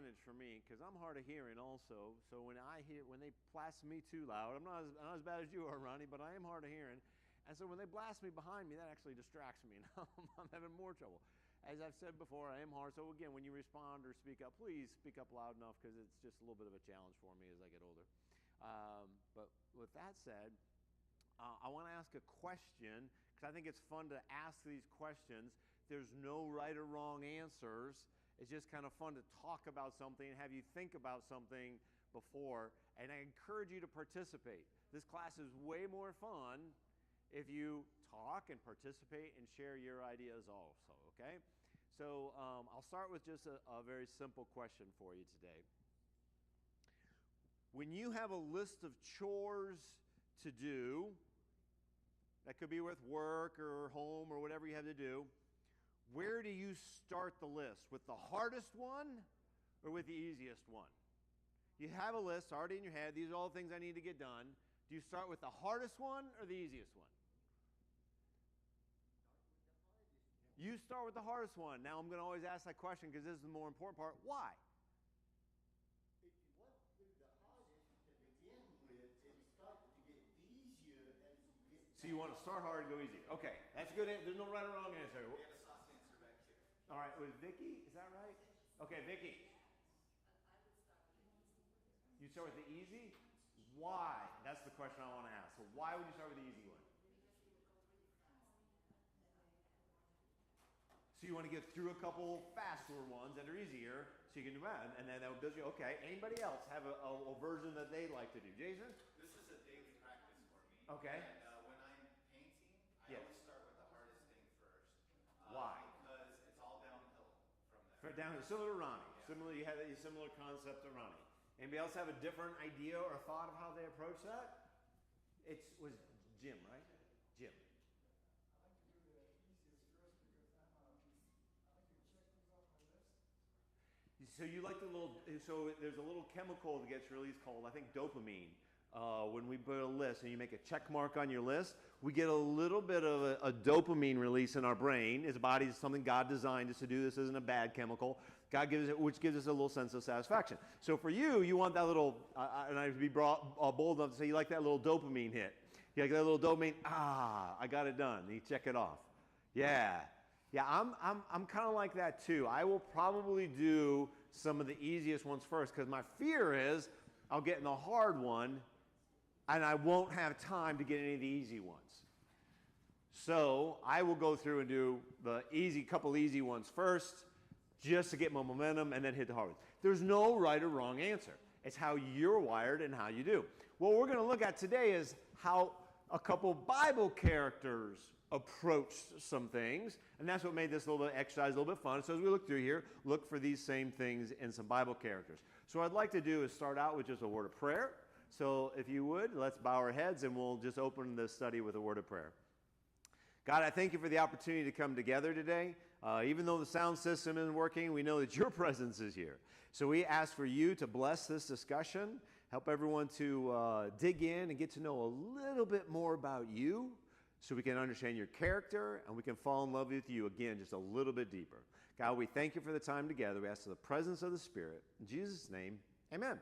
advantage for me because I'm hard of hearing also. So when they blast me too loud, I'm not as bad as you are, Ronnie, but I am hard of hearing. And so when they blast me behind me, that actually distracts me, and I'm having more trouble. As I've said before, I am hard. So again, when you respond or speak up, please speak up loud enough because it's just a little bit of a challenge for me as I get older. But with that said, I want to ask a question because I think it's fun to ask these questions. There's no right or wrong answers. It's just kind of fun to talk about something and have you think about something before. And I encourage you to participate. This class is way more fun if you talk and participate and share your ideas also, okay? So I'll start with just a very simple question for you today. When you have a list of chores to do, that could be with work or home or whatever you have to do, where do you start the list? With the hardest one or with the easiest one? You have a list already in your head. These are all the things I need to get done. Do you start with the hardest one or the easiest one? You start with the hardest one. Now I'm going to always ask that question because this is the more important part. Why? If you want with the hardest to begin with, it starts to get easier as you get. So you want to start hard and go easy. Okay, that's good. There's no right or wrong answer. We have a sauce answer back here. All right, with Vicky, is that right? Okay, Vicky. You start with the easy? Why? That's the question I want to ask. So why would you start with the easy one? So you want to get through a couple faster ones that are easier so you can do that. And then that would build you. Okay, anybody else have a version that they like to do? Jason? This is a daily practice for me. Okay. And when I'm painting, I always start with the hardest thing first. Why? Because it's all downhill from there. Down, similar to Ronnie. Yeah. Similar, you have a similar concept to Ronnie. Anybody else have a different idea or thought of how they approach that? It was Jim, right? Jim. I like to do the easiest first because I like to check things off my list. So you like the little, so there's a little chemical that gets released called, I think, dopamine. When we put a list and you make a check mark on your list, we get a little bit of a dopamine release in our brain. His body is something God designed us to do. This isn't a bad chemical. God gives it, which gives us a little sense of satisfaction. So for you, you want that little, and I'd be bold enough to say you like that little dopamine hit. You like that little dopamine, I got it done. And you check it off. Yeah. Yeah, I'm kind of like that too. I will probably do some of the easiest ones first because my fear is I'll get in the hard one and I won't have time to get any of the easy ones. So I will go through and do the couple easy ones first just to get my momentum and then hit the hard ones. There's no right or wrong answer. It's how you're wired and how you do. What we're going to look at today is how a couple Bible characters approached some things, and that's what made this little bit exercise a little bit fun. So as we look through here, look for these same things in some Bible characters. So what I'd like to do is start out with just a word of prayer. So if you would, let's bow our heads and we'll just open the study with a word of prayer. God, I thank you for the opportunity to come together today. Even though the sound system isn't working, we know that your presence is here. So we ask for you to bless this discussion, help everyone to dig in and get to know a little bit more about you so we can understand your character and we can fall in love with you again just a little bit deeper. God, we thank you for the time together. We ask for the presence of the Spirit. In Jesus' name, amen.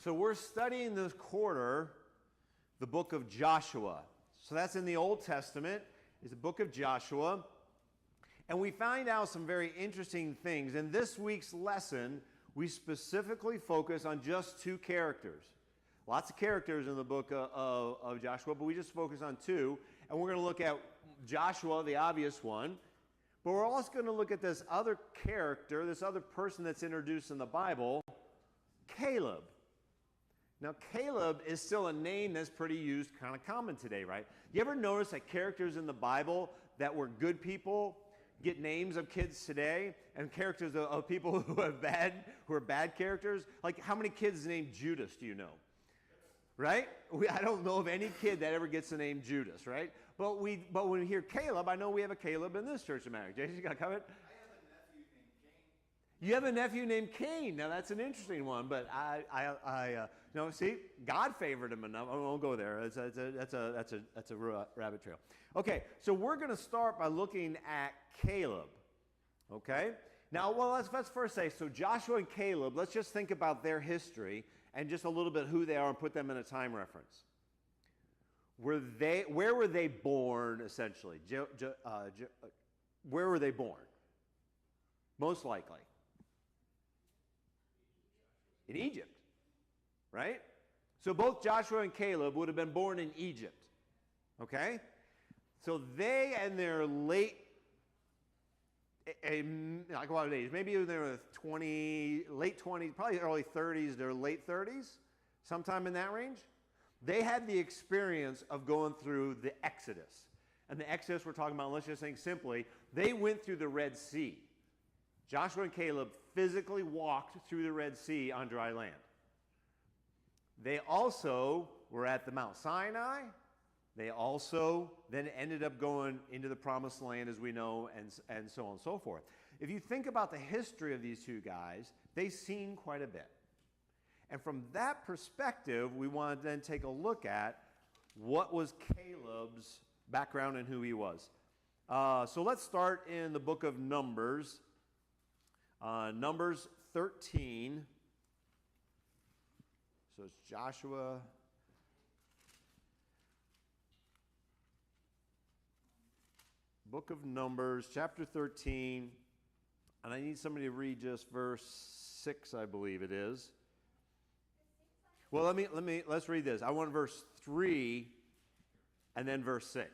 So we're studying this quarter the book of Joshua. So that's in the Old Testament. It's the book of Joshua. And we find out some very interesting things. In this week's lesson, we specifically focus on just two characters. Lots of characters in the book of Joshua, but we just focus on two. And we're going to look at Joshua, the obvious one. But we're also going to look at this other character, this other person that's introduced in the Bible, Caleb. Now, Caleb is still a name that's pretty used, kind of common today, right? You ever notice that characters in the Bible that were good people get names of kids today, and characters of people who are bad characters? Like, how many kids named Judas do you know? Right? I don't know of any kid that ever gets the name Judas, right? But when we hear Caleb, I know we have a Caleb in this church of America. Jason, you got a comment? I have a nephew named Cain. You have a nephew named Cain. Now that's an interesting one, but see, God favored him enough. I won't go there. That's a rabbit trail. Okay, so we're going to start by looking at Caleb. Okay, Now, well, let's first say, so Joshua and Caleb, let's just think about their history and just a little bit who they are and put them in a time reference. Where were they born, essentially? Where were they born? Most likely. In Egypt, right? So both Joshua and Caleb would have been born in Egypt, okay? So they and their late age, maybe in their late 20s, probably early 30s, their late 30s, sometime in that range, they had the experience of going through the Exodus. And the Exodus we're talking about, let's just think simply, they went through the Red Sea. Joshua and Caleb physically walked through the Red Sea on dry land. They also were at the Mount Sinai. They also then ended up going into the Promised Land, as we know, and so on and so forth. If you think about the history of these two guys, they've seen quite a bit. And from that perspective, we want to then take a look at what was Caleb's background and who he was. So let's start in the book of Numbers. Numbers 13. So it's Joshua. Book of Numbers, chapter 13. And I need somebody to read just verse 6, I believe it is. Well, let's read this. I want verse 3 and then verse 6.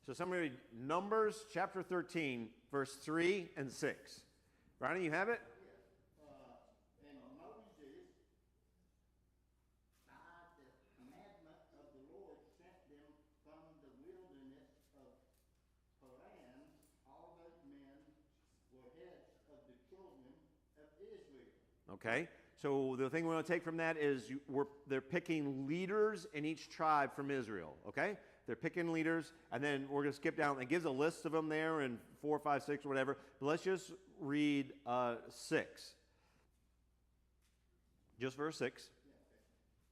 So somebody read Numbers chapter 13, verse 3 and 6. Ronnie, you have it? And Moses, by the commandment of the Lord, sent them from the wilderness of Paran. All those men were heads of the children of Israel. Okay. So the thing we want to take from that is they're picking leaders in each tribe from Israel. Okay? They're picking leaders, and then we're going to skip down. It gives a list of them there in 4, 5, 6, or whatever. But let's just read 6. Just verse 6.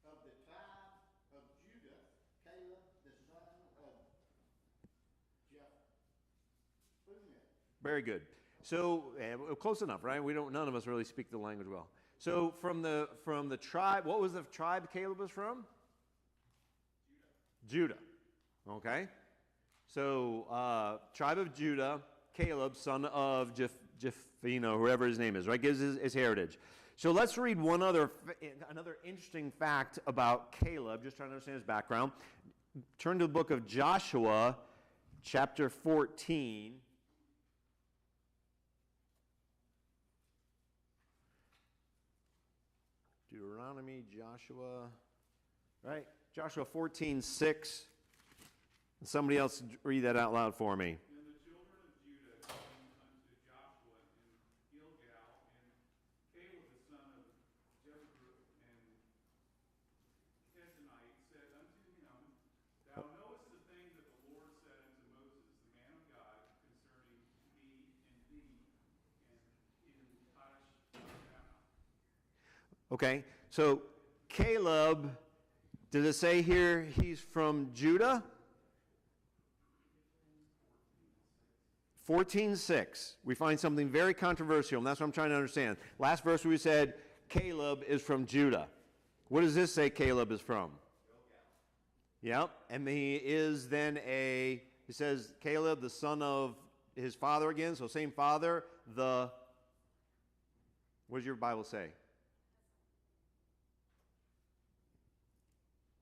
Of the tribe of Judah, Caleb, the son of Jephunneh. Very good. So close enough, right? None of us really speak the language well. So from the tribe, what was the tribe Caleb was from? Judah. Okay. So tribe of Judah, Caleb, son of Jephunneh, whoever his name is, right? Gives his heritage. So let's read another interesting fact about Caleb, just trying to understand his background. Turn to the book of Joshua, chapter 14. Deuteronomy, Joshua, right? Joshua 14:6. Somebody else read that out loud for me. And the children of Judah came unto Joshua in Gilgal, and Caleb the son of Jephunneh and Kenite said unto him, Thou knowest the thing that the Lord said unto Moses, the man of God, concerning me and thee, and in Kadesh. Okay, so Caleb, does it say here he's from Judah? 14:6. We find something very controversial, and that's what I'm trying to understand. Last verse we said Caleb is from Judah. What does this say Caleb is from? Yep, and he is then he says Caleb, the son of his father again, so same father, what does your Bible say?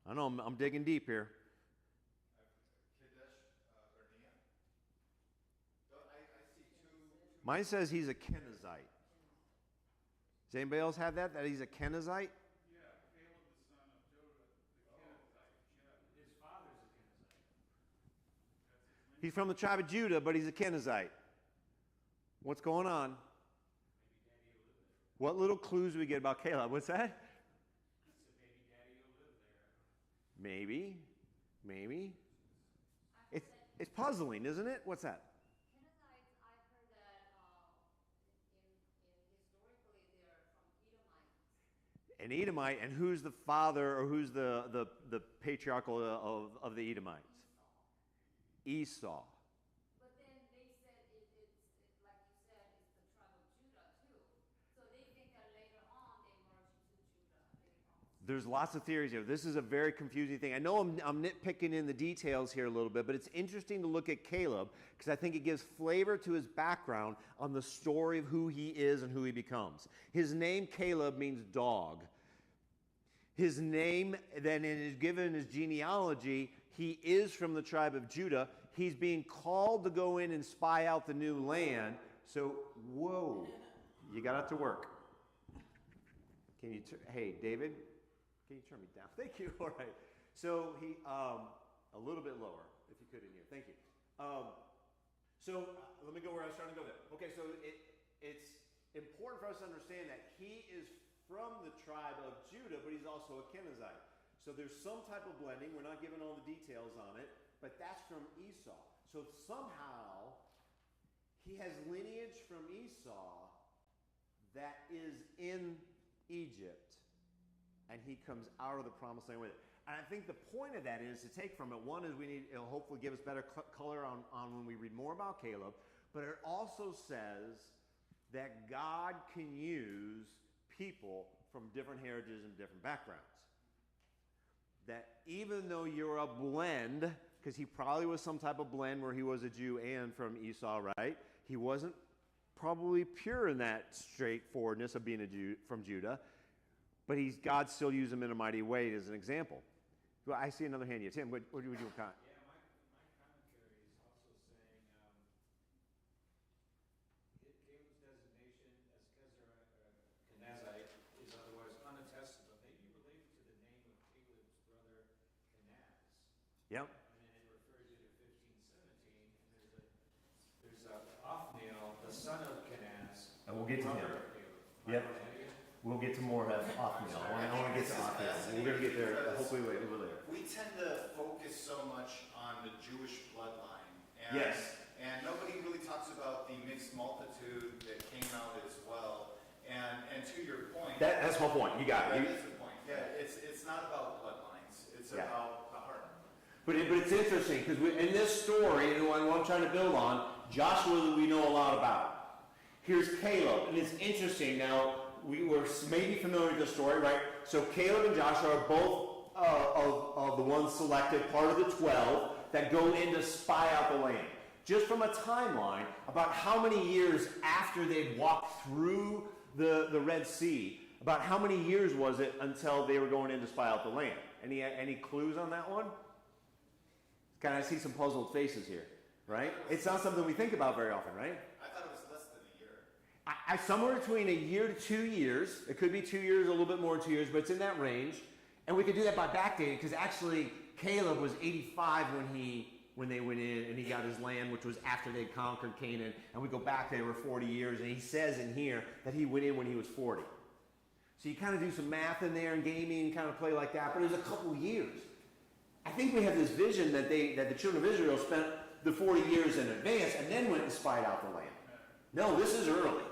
I know, I'm digging deep here. Mine says he's a Kenizzite. Does anybody else have that he's a Kenizzite? Yeah, Caleb the son of Jodah, the Kenizzite. Yeah. His father's a Kenizzite. He's from the tribe of Judah, but he's a Kenizzite. What's going on? Maybe daddy will live there. What little clues do we get about Caleb? What's that? So maybe daddy will live there. Maybe. It's puzzling, isn't it? What's that? Canaanites, I've heard that historically they're from Edomites. An Edomite, and who's the father or who's the patriarchal of the Edomites? Esau. But then they said it's like you said, it's the tribe of Judah. There's lots of theories here. This is a very confusing thing. I know I'm nitpicking in the details here a little bit, but it's interesting to look at Caleb because I think it gives flavor to his background on the story of who he is and who he becomes. His name, Caleb, means dog. His name, then, is given in his genealogy, he is from the tribe of Judah. He's being called to go in and spy out the new land. So, whoa, you got it to work. Can you, hey, David? Can you turn me down? Thank you. All right. So he, a little bit lower, if you could in here. Thank you. Let me go where I was trying to go there. Okay, so it's important for us to understand that he is from the tribe of Judah, but he's also a Kenizzite. So there's some type of blending. We're not given all the details on it, but that's from Esau. So somehow he has lineage from Esau that is in Egypt. And he comes out of the promised land with it. And I think the point of that is to take from it, one is it'll hopefully give us better color on when we read more about Caleb, but it also says that God can use people from different heritages and different backgrounds. That even though you're a blend, because he probably was some type of blend where he was a Jew and from Esau, right? He wasn't probably pure in that straightforwardness of being a Jew from Judah. But God still used him in a mighty way as an example. Well, I see another hand. Yeah, Tim, what would you comment? Yeah, my commentary is also saying Caleb's designation as Kenizzite is otherwise unattested, but maybe related to the name of Caleb's brother Kenaz. Yep. And then it refers you to 15:17, and there's Othniel, the son of Kenaz. And we'll get to him. Caleb. Yep. We'll get to more of Othniel. I want to get to Othniel. We're going to get there hopefully later. We tend to focus so much on the Jewish bloodline. And, Yes. And nobody really talks about the mixed multitude that came out as well. And to your point. That's my point. You got it. That is the point. Yeah, it's not about bloodlines. It's about the heart. But it's interesting because in this story, and what I'm trying to build on, Joshua we know a lot about. Here's Caleb, and it's interesting. Now, we were maybe familiar with this story, right? So Caleb and Joshua are both of the ones selected, part of the 12, that go in to spy out the land. Just from a timeline, about how many years after they'd walked through the Red Sea, about how many years was it until they were going in to spy out the land? Any clues on that one? Kind of see some puzzled faces here, right? It's not something we think about very often, right? I thought it was less than a year. Somewhere between a year to 2 years. It could be 2 years, a little bit more than 2 years, but it's in that range. And we could do that by backdating, because actually Caleb was 85 when they went in and he got his land, which was after they conquered Canaan. And we go back, they were 40 years, and he says in here that he went in when he was 40. So you kind of do some math in there and gaming and kind of play like that, but it was a couple years. I think we have this vision that the children of Israel spent the 40 years in advance and then went and spied out the land. No, this is early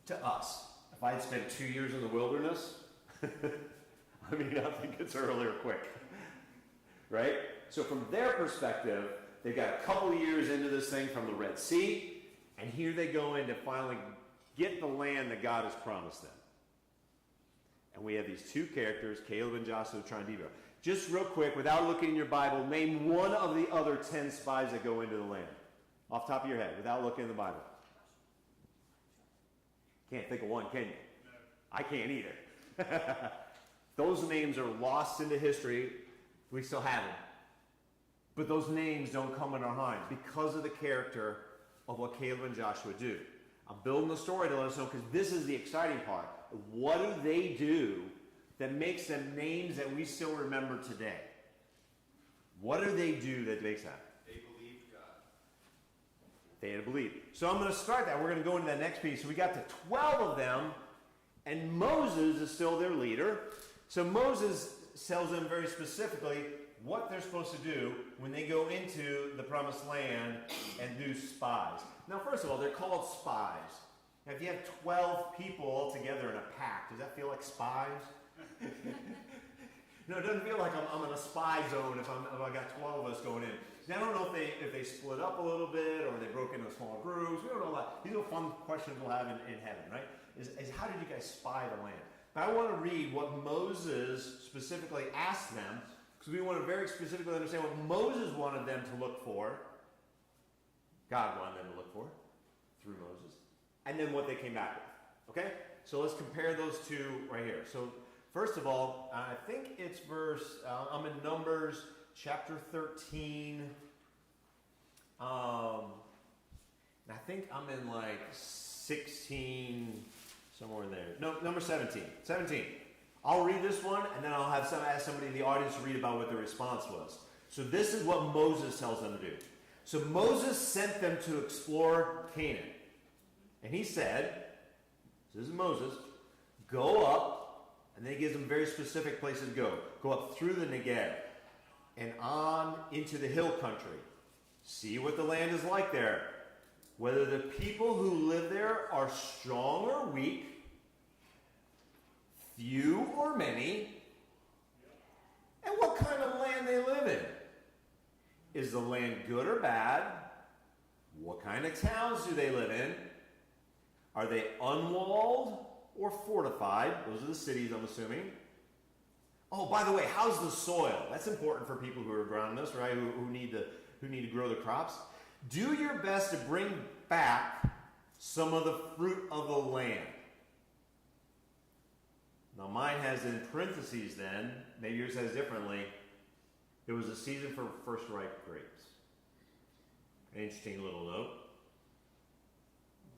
to us. If I had spent 2 years in the wilderness, I mean, I think it's early or quick, right? So from their perspective, they've got a couple years into this thing from the Red Sea, and here they go in to finally get the land that God has promised them. And we have these two characters, Caleb and Joshua, trying to do it. Just real quick, without looking in your Bible, name one of the other 10 spies that go into the land. Off the top of your head, without looking in the Bible. Can't think of one, can you? No. I can't either. Those names are lost into history. We still have them. But those names don't come in our mind because of the character of what Caleb and Joshua do. I'm building the story to let us know, because this is the exciting part. What do they do that makes them names that we still remember today? What do they do that makes that? They believed God. They had to believe. So I'm going to start that. We're going to go into that next piece. So we got to 12 of them, and Moses is still their leader. So Moses tells them very specifically what they're supposed to do when they go into the promised land and do spies. Now, first of all, they're called spies. Now, if you have 12 people all together in a pack, does that feel like spies? No, it doesn't feel like I'm in a spy zone if I got 12 of us going in. Now, I don't know if they split up a little bit or they broke into small groups. We don't know a lot. These are fun questions we'll have in heaven, right? Is how did you guys spy the land? But I want to read what Moses specifically asked them, because we want to very specifically understand what Moses wanted them to look for. God wanted them to look for through Moses. And then what they came back with. Okay? So let's compare those two right here. So first of all, I think it's I'm in Numbers chapter 13. I think I'm in like 16, somewhere in there. No, number 17. 17. I'll read this one, and then I'll have ask somebody in the audience to read about what the response was. So this is what Moses tells them to do. So Moses sent them to explore Canaan. And he said, this is Moses, go up, and then he gives them very specific places to go. Go up through the Negev and on into the hill country. See what the land is like there. Whether the people who live there are strong or weak, few or many, and what kind of land they live in. Is the land good or bad? What kind of towns do they live in? Are they unwalled or fortified? Those are the cities, I'm assuming. Oh, by the way, how's the soil? That's important for people who are around us, right? Who need to grow the crops. Do your best to bring back some of the fruit of the land. Now mine has in parentheses then, maybe yours has differently, it was a season for first ripe grapes. An interesting little note.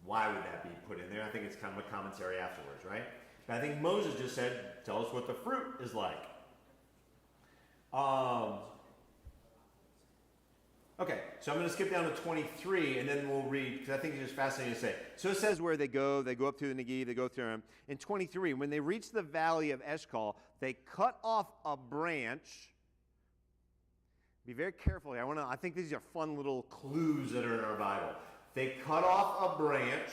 Why would that be put in there? I think it's kind of a commentary afterwards, right? But I think Moses just said, tell us what the fruit is like. Okay, so I'm going to skip down to 23, and then we'll read, because I think it's just fascinating to say. So it says where they go up through the Negev, they go through them. In 23, when they reach the valley of Eshcol, they cut off a branch. Be very careful here. I think these are fun little clues that are in our Bible. They cut off a branch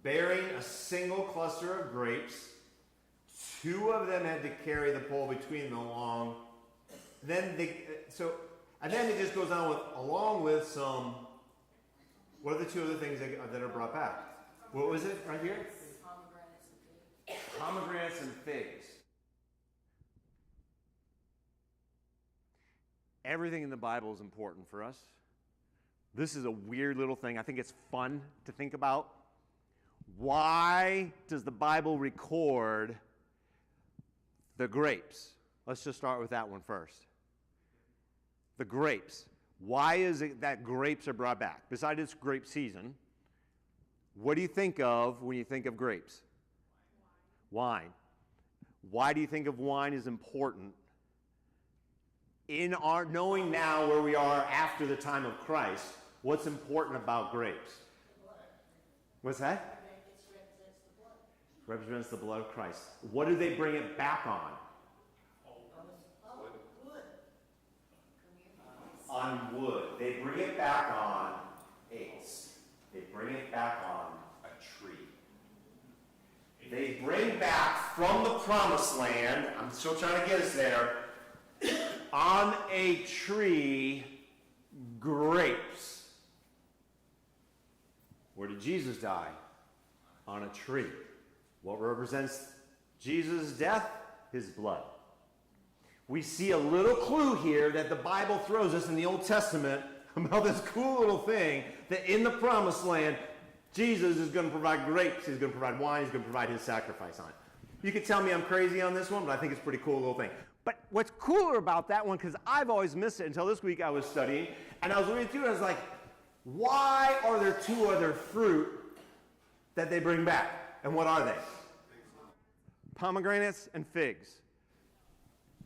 bearing a single cluster of grapes. Two of them had to carry the pole between them along. And then it just goes on along with some. What are the two other things that are brought back? What was it right here? Pomegranates and figs. Everything in the Bible is important for us. This is a weird little thing. I think it's fun to think about. Why does the Bible record the grapes? Let's just start with that one first. The grapes. Why is it that grapes are brought back? Besides it's grape season, what do you think of when you think of grapes? Wine. Why do you think of wine is important? In our knowing now where we are after the time of Christ, what's important about grapes? What's that? It represents the blood of Christ. What do they bring it back on? On wood. They bring it back on eights. They bring it back on a tree. They bring back from the promised land, I'm still trying to get us there, on a tree, grapes. Where did Jesus die? On a tree. What represents Jesus' death? His blood. We see a little clue here that the Bible throws us in the Old Testament about this cool little thing that in the promised land, Jesus is going to provide grapes, he's going to provide wine, he's going to provide his sacrifice on it. You could tell me I'm crazy on this one, but I think it's a pretty cool little thing. But what's cooler about that one, because I've always missed it until this week I was studying, and I was reading through it, I was like, why are there two other fruit that they bring back? And what are they? Pomegranates and figs.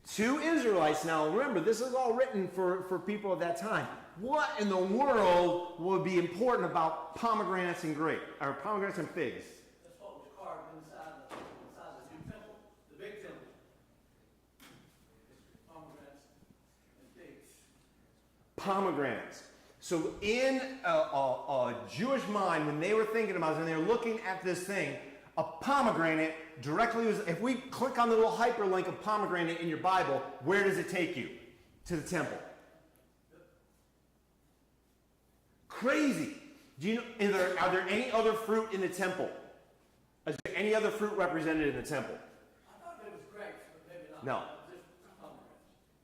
Two Israelites, now remember, this is all written for people of that time. What in the world would be important about pomegranates and pomegranates and figs? That's what was carved inside the new temple, the big temple. Pomegranates and figs. Pomegranates. So in a Jewish mind, when they were thinking about it, when they were looking at this thing, a pomegranate directly was, if we click on the little hyperlink of pomegranate in your Bible, where does it take you? To the temple. Crazy. Do you know, are there any other fruit in the temple? there any other fruit represented in the temple? I thought it was grapes, but maybe not. No. Just pomegranates.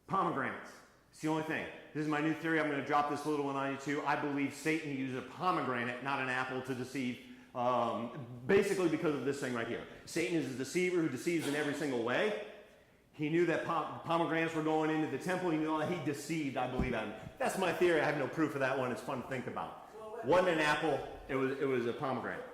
Pomegranates. It's the only thing. This is my new theory. I'm going to drop this little one on you too. I believe Satan used a pomegranate, not an apple, to deceive. Basically because of this thing right here. Satan is a deceiver who deceives in every single way. He knew that pomegranates were going into the temple. He knew that he deceived, I believe, Adam. That's my theory. I have no proof of that one. It's fun to think about. Wasn't an apple. It was a pomegranate.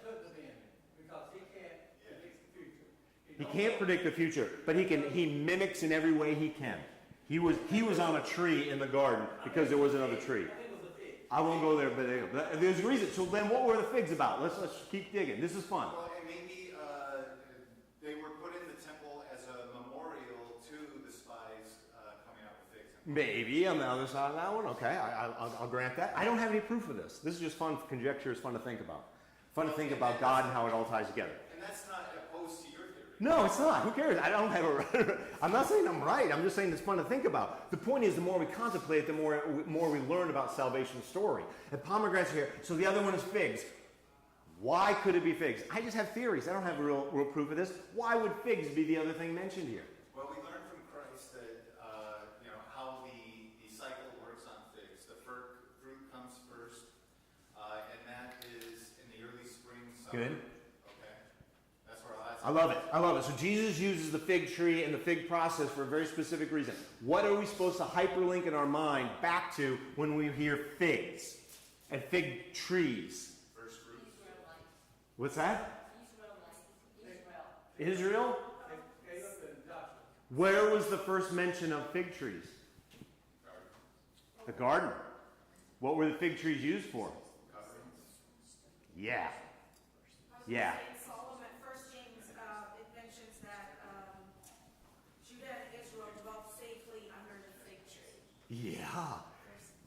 Couldn't have been, because he can't predict the future. He can't predict the future, but he mimics in every way he can. He was on a tree in the garden because there was another tree. I think it was a fig. I won't go there, but there's a reason. So then, what were the figs about? Let's keep digging. This is fun. Well, and maybe they were put in the temple as a memorial to the spies coming out with figs. Maybe on the other side of that one. Okay, I'll grant that. I don't have any proof of this. This is just fun conjecture. It's fun to think about. Fun to think about God and how it all ties together. And that's not opposed to your theory. No, it's not. Who cares? I don't have a. I'm not saying I'm right. I'm just saying it's fun to think about. The point is, the more we contemplate, the more we learn about salvation's story. And pomegranates are here. So the other one is figs. Why could it be figs? I just have theories. I don't have real proof of this. Why would figs be the other thing mentioned here? Well, we learned from Christ that how the cycle works on figs. The fruit comes first, and that is in the early spring. Summer. Good. Okay, that's where I love it. I love it. So Jesus uses the fig tree and the fig process for a very specific reason. What are we supposed to hyperlink in our mind back to when we hear figs and fig trees? First fruit. What's that? Israel. Israel? Caleb and Joshua. Where was the first mention of fig trees? The garden. What were the fig trees used for? Yeah. Yeah. Solomon, First Kings, it mentions that Judah and Israel dwelt safely under the fig tree. Yeah.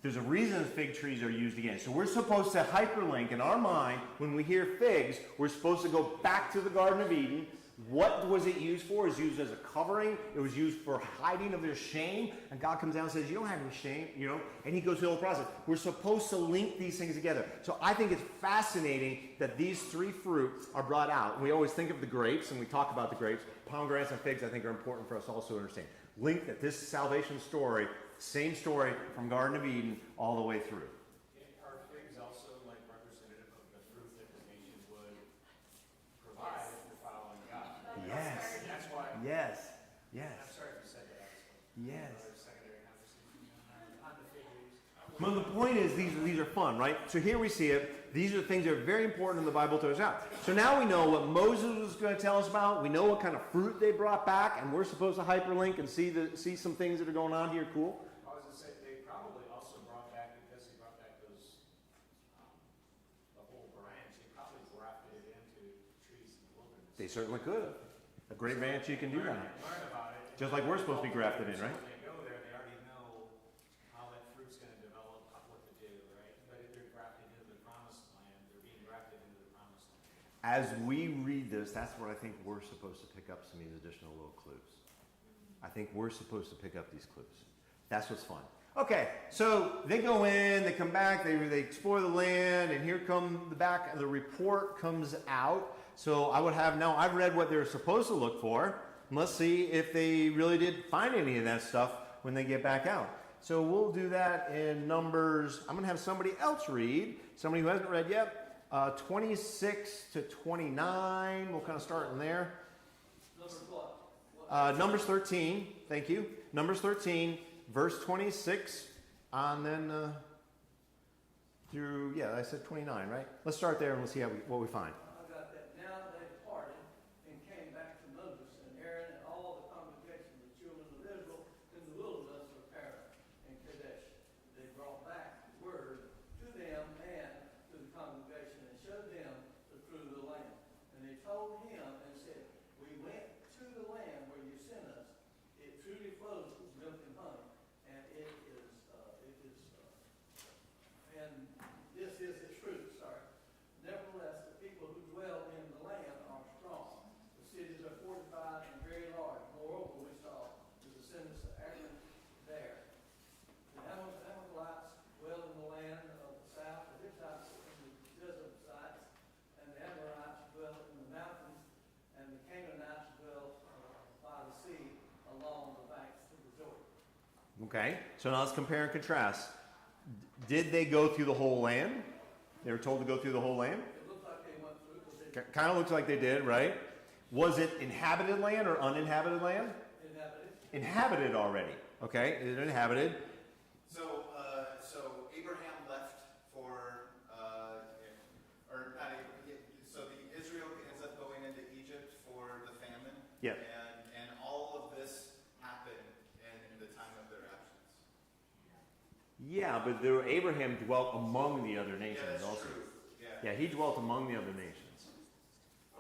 There's a reason fig trees are used again. So we're supposed to hyperlink in our mind when we hear figs. We're supposed to go back to the Garden of Eden. What was it used for? It was used as a covering. It was used for hiding of their shame. And God comes down and says, you don't have any shame, and he goes through the whole process. We're supposed to link these things together. So I think it's fascinating that these three fruits are brought out. We always think of the grapes, and we talk about the grapes. Pomegranates and figs, I think, are important for us also to understand. Link that this salvation story, same story from Garden of Eden all the way through. Are figs also like representative of the fruit that the nation would provide if they're following God? Yes. That's why. Yes. I'm Yes. sorry if you said that. Yes. Another secondary conversation on the fig leaves. Well, the point is, these are fun, right? So here we see it. These are things that are very important in the Bible to us out. So now we know what Moses was going to tell us about. We know what kind of fruit they brought back, and we're supposed to hyperlink and see some things that are going on here. Cool. I was going to say, they probably also brought back, because they brought back those, the whole branch, they probably grafted it into trees in the wilderness. They certainly could have. A great branch, you can do that. Learn about it. Just like we're supposed to be grafted in, right? So when they go there, they already know how that fruit's going to develop, what to do, right? But if they're grafted into the promised land, they're being grafted into the promised land. As we read this, that's where I think we're supposed to pick up some of these additional little clues. I think we're supposed to pick up these clues. That's what's fun. Okay, so they go in, they come back, they explore the land, and here come the report comes out. So I would have, now I've read what they're supposed to look for. And let's see if they really did find any of that stuff when they get back out. So we'll do that in Numbers. I'm going to have somebody else read, somebody who hasn't read yet, 26 to 29. We'll kind of start in there. Numbers what? Numbers 13, thank you. Numbers 13, verse 26, and then through, I said 29, right? Let's start there and we'll see what we find. I got that. Now they departed and came back to Moses and Aaron and all the congregation of the children of Israel in the wilderness of Paran and Kadesh. They brought back word to them and to the congregation and showed them the fruit of the land. And they told him and said, we went to the land where you sent us. It truly flows with milk and honey, and and this is its fruit. Sorry. Nevertheless, the people who Okay, so now let's compare and contrast. Did they go through the whole land? They were told to go through the whole land? It looks like they went through, because they Kind of looks like they did, right? Was it inhabited land or uninhabited land? inhabited. Inhabited already. Okay, is it inhabited? So, Abraham left for, or not Abraham, so Israel ends up going into Egypt for the famine. Yeah. And all of this happened in the time of their absence. Yeah, but Abraham dwelt among the other nations Yeah, that's also. true. Yeah. Yeah, he dwelt among the other nations.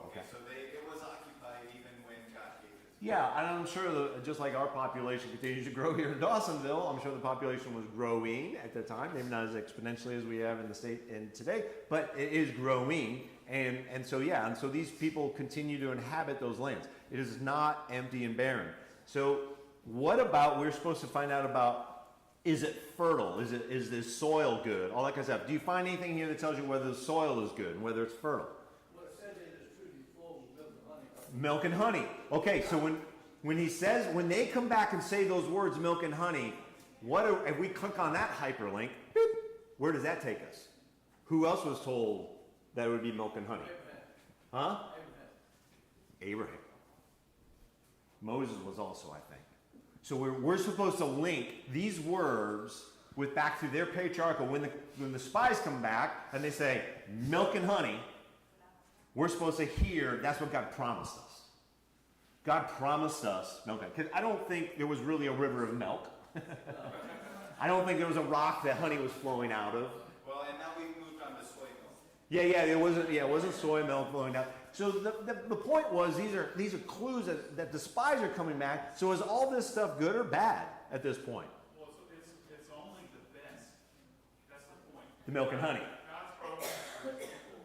Okay, so it was occupied even when God gave it. Yeah, and I'm sure just like our population continues to grow here in Dawsonville, I'm sure the population was growing at the time, maybe not as exponentially as we have in the state in today, but it is growing. And so these people continue to inhabit those lands. It is not empty and barren. So what about, we're supposed to find out about, is it fertile? Is the soil good? All that kind of stuff. Do you find anything here that tells you whether the soil is good and whether it's fertile? What it says it is truly full of milk and honey. Milk and honey. Okay, so when they come back and say those words, milk and honey, if we click on that hyperlink, boop, where does that take us? Who else was told that it would be milk and honey? Abraham. Huh? Abraham. Abraham. Moses was also, I think. So we're supposed to link these words with back to their patriarchal. When the spies come back and they say milk and honey, we're supposed to hear that's what God promised us. God promised us milk. Because I don't think there was really a river of milk. I don't think there was a rock that honey was flowing out of. Well, and now we've moved on to soy milk. Yeah, it wasn't soy milk flowing down. So the point was these are clues that the spies are coming back. So is all this stuff good or bad at this point? Well, it's only the best. That's the point. The milk and honey. God's promise for his people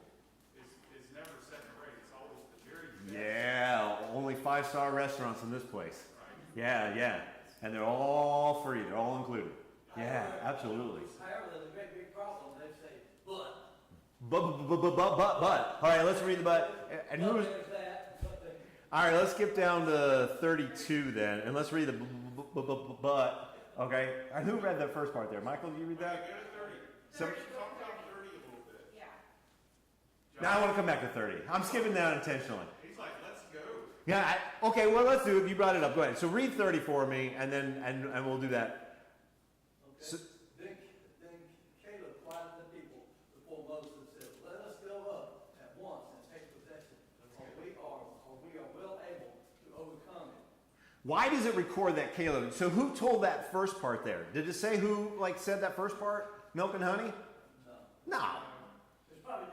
is never second rate. It's always the very best. Yeah, only 5-star restaurants in this place. Right. Yeah. And they're all free. They're all included. Yeah, absolutely. However, there's a great big problem. They say, but. But. All right, let's read the but. And who's... There's that, but they. All right, let's skip down to 32 then, and let's read the but. Okay, and who read that first part there? Michael, did you read that? Go to 30. Some, Talk about 30 a little bit. Yeah. now I want to come back to 30. I'm skipping down intentionally. He's like, let's go. Yeah. Okay. Well, let's do it. You brought it up. Go ahead. So read 30 for me, and then and we'll do that. Okay. So- Then Caleb quieted the people before Moses and said, let us go up at once and take possession, for we are well able to overcome it. Why does it record that Caleb? So who told that first part there? Did it say who said that first part? Milk and honey? No. No. It's probably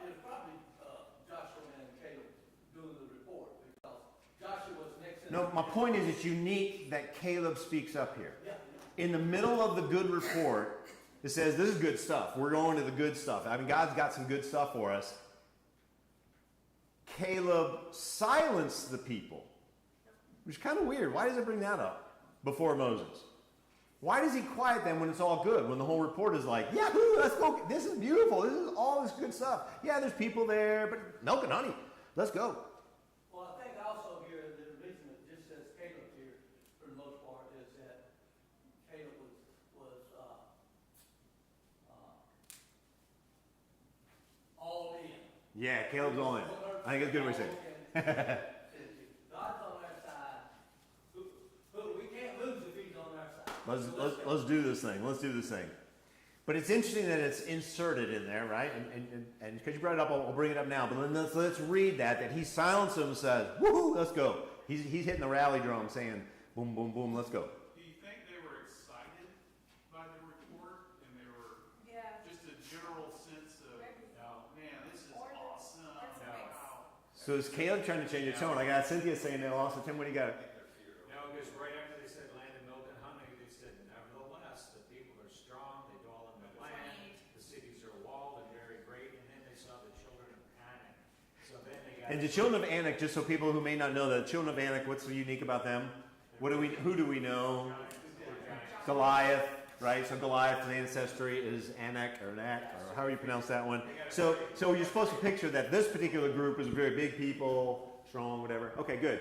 Joshua and Caleb doing the report, because Joshua was next in. No. My point is, it's unique that Caleb speaks up here. Yeah. In the middle of the good report, it says, this is good stuff. We're going to the good stuff. I mean, God's got some good stuff for us. Caleb silenced the people, which is kind of weird. Why does it bring that up before Moses? Why does he quiet them when it's all good? When the whole report is like, yahoo, let's go. This is beautiful. This is all this good stuff. Yeah, there's people there, but milk and honey. Let's go. Well, I think also here, the reason it just says Caleb here, for the most part, is that Caleb was all in. Yeah, Caleb's all in. I think it's a good way to say it. God's on our side. We can't lose if he's on our side. Let's do this thing. Let's do this thing. But it's interesting that it's inserted in there, right? And because you brought it up, I'll bring it up now. But then let's read that he silenced them and says, woohoo, let's go. He's hitting the rally drum saying, boom, boom, boom, let's go. Do you think they were excited by the report and they were Yeah. just a general sense of, man, this is awesome. That's a mix. Wow. So is Caleb trying to change the tone? I got Cynthia saying that also. Tim, what do you got? No, because right after they said land of milk and honey, they said, nevertheless, the people are strong, they dwell in the land, the cities are walled and very great, and then they saw the children of Anak. So then they got. And the children of Anak, just so people who may not know that, the children of Anak, what's so unique about them? Who do we know? Goliath, right? So Goliath's ancestry is Anak, or however you pronounce that one. So you're supposed to picture that this particular group is a very big people, strong, whatever. Okay, good.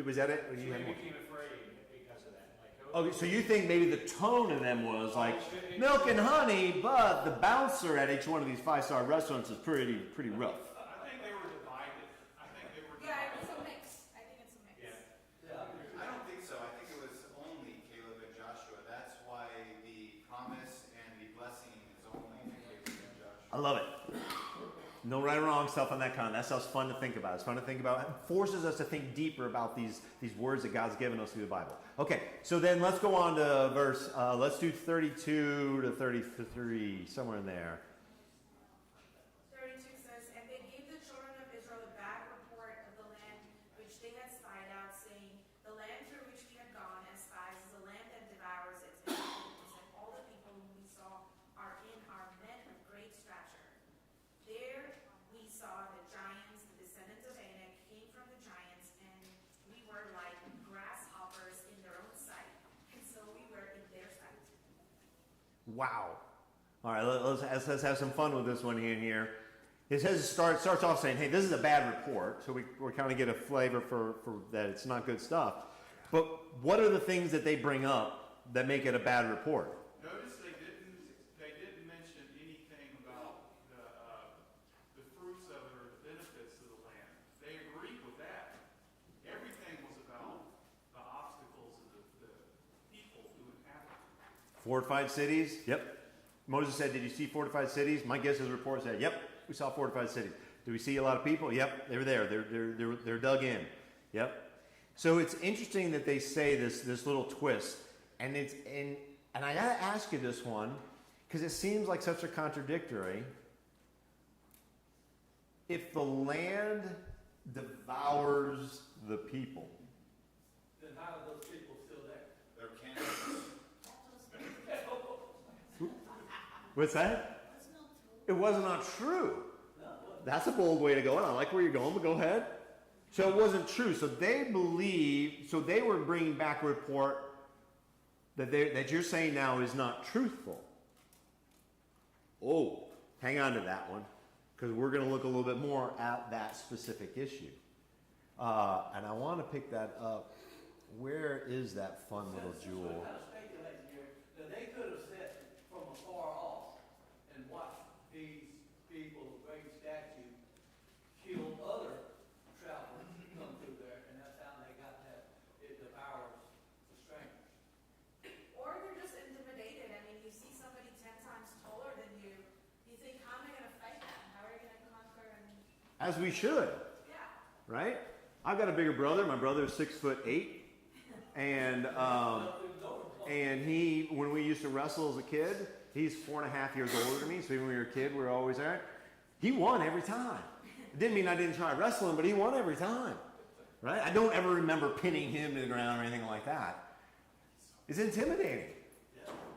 Was that it? Or So you they had more? became afraid because of that. Like Okay, so you think maybe the tone of them was like milk and honey, but the bouncer at each one of these 5-star restaurants is pretty rough. I think they were divided. Yeah, it's a mix. I think it's a mix. Yeah. I don't think so. I think it was only Caleb and Joshua. That's why the promise and the blessing is only to Caleb and Joshua. I love it. No right or wrong stuff on that kind. That stuff's fun to think about. It's fun to think about. It forces us to think deeper about these words that God's given us through the Bible. Okay, so then let's go on to verse, let's do 32 to 33, somewhere in there. 32 says, and they gave the children of Israel a bad report of the land which they had spied out, saying, the land through which we have gone as spies is a land that devours its inhabitants, and all the people whom we saw are men of great stature. There we saw the giants, the descendants of Anak came from the giants, and we were like grasshoppers in their own sight, and so we were in their sight. Wow. All right, let's have some fun with this one here. It says starts off saying, hey, this is a bad report. So we kind of get a flavor for that it's not good stuff. But what are the things that they bring up that make it a bad report? Notice they didn't mention anything about the fruits of it or the benefits of the land. They agreed with that. Everything was about the obstacles of the people who inhabit it. Fortified cities? Yep. Moses said, did you see fortified cities? My guess is report said, yep, we saw fortified cities. Do we see a lot of people? Yep, they were there. They're dug in. Yep. So it's interesting that they say this little twist. And I gotta ask you this one, because it seems like such a contradictory. If the land devours the people, Then how are those people still there? They're cannibals. what's that? It was not true. That's a bold way to go, and I like where you're going, but go ahead. So it wasn't true. So they believe, so they were bringing back a report that you're saying now is not truthful. Oh, hang on to that one, because we're going to look a little bit more at that specific issue. And I want to pick that up. Where is that fun little jewel? I'm kind of speculating here, that they could have sat from afar off and watched these people of great stature kill other travelers who come through there, and that's how they got that, it devours the strangers. Or they're just intimidated. I mean, you see somebody 10 times taller than you, you think, how am I going to fight them? How are you going to conquer? And As we should, yeah. right? I've got a bigger brother. My brother is 6'8", and he, when we used to wrestle as a kid, he's 4.5 years older than me. So even when we were a kid, we were always there. He won every time. It didn't mean I didn't try wrestling, but he won every time, right? I don't ever remember pinning him to the ground or anything like that. It's intimidating.